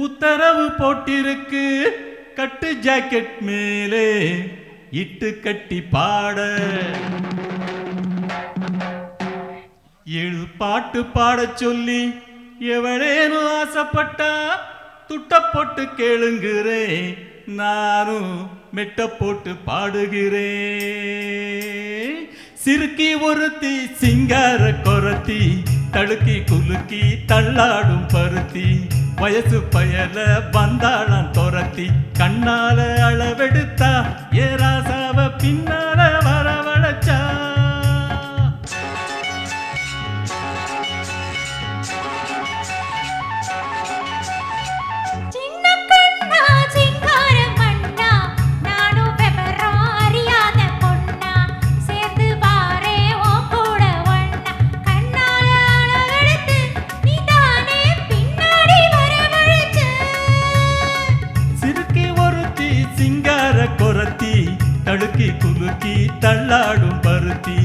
உத்தரவு போட்டிருக்கு கட்டு ஜாக்கெட் மேலே இட்டு கட்டி பாட 7 பாட்டு பாடச் சொல்லி எவளேனும் ஆசைப்பட்டா துட்ட போட்டு கேளுங்கிறேன், நானும் மெட்ட போட்டு பாடுகிறேன். சிறுக்கி ஒருத்தி சிங்கார கொரத்தி தடுக்கி குலுக்கி தள்ளாடும் பருத்தி வயசு பயல வந்தாளான் துரத்தி கண்ணால அளவெடுத்தா ஏராசாவ பின்னால வரவழைச்சா. தடுக்கி குலுக்கி தள்ளாடும் பருத்தி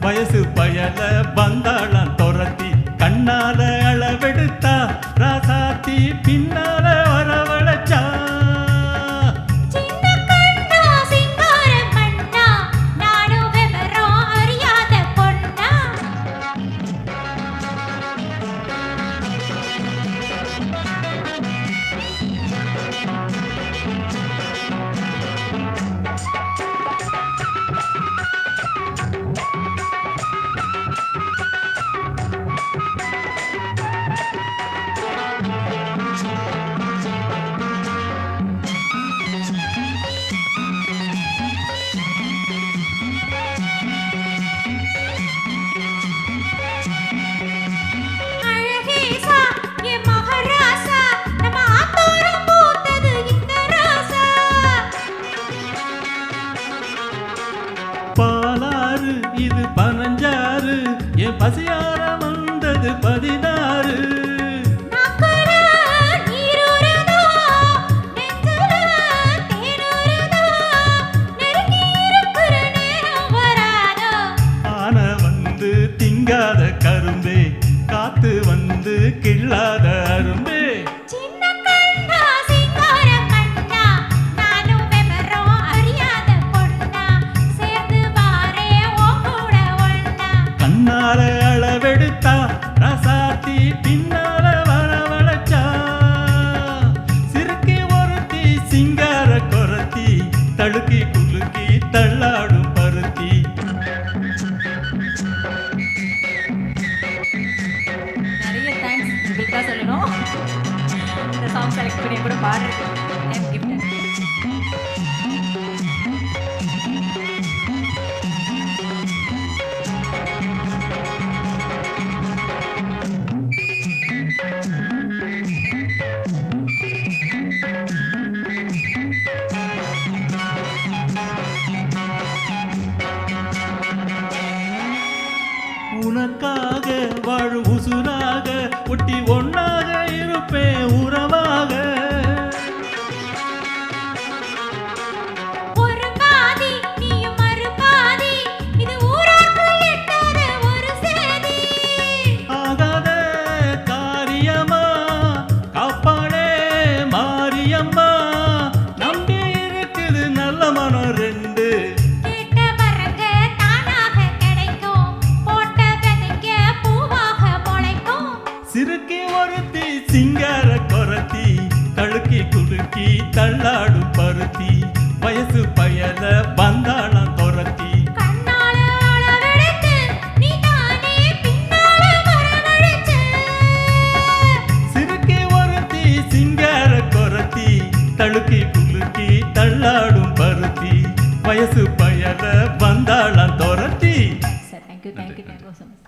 வயசு பயல வந்தாளான் துரத்தி கண்ணால அளவெடுத்தா ராசாத்தி பின்னால வரவழைச்சா. பாலாறு இது 15 என் பசியார வந்தது 16. ஆன வந்து திங்காத கரும்பே காத்து வந்து கிள்ளாத அரும்பே. கண்ணால அளவெடுத்தா ரசாத்தி பின்னால வரவழைச்சா. சிறுக்கி ஒருத்தி சிங்கார கொரத்தி தடுக்கி குலுக்கி தள்ளாடும் பருத்தி. நிறைய தேங்க்ஸ் உங்களுக்கு சொல்லணும். இந்த சாங் செலக்ட் பண்ணி கூட பாடுறது உனக்காக வாழும் உசுராக ஒட்டி ஒன்னாக இருப்பேன் உறவாக. ஒரு பாதி நீயும் மறு பாதி இது ஊரார்கள் எட்டாத ஒரு சேதி. ஆகாத காரியமா காப்பாடே மாரியம்மா நம்பி இருக்குது நல்ல மனம் 2. சிறுக்கி ஒருத்தி சிங்கார கொரத்தி தடுக்கி குலுக்கி தள்ளாடும் பருத்தி வயசு பயல வந்தாளான் துரத்தி சிறுக்கி ஒருத்தி சிங்கார கொரத்தி தடுக்கி குலுக்கி தள்ளாடும் பருத்தி வயசு பயல வந்தாளான் துரத்தி. Thank you so much.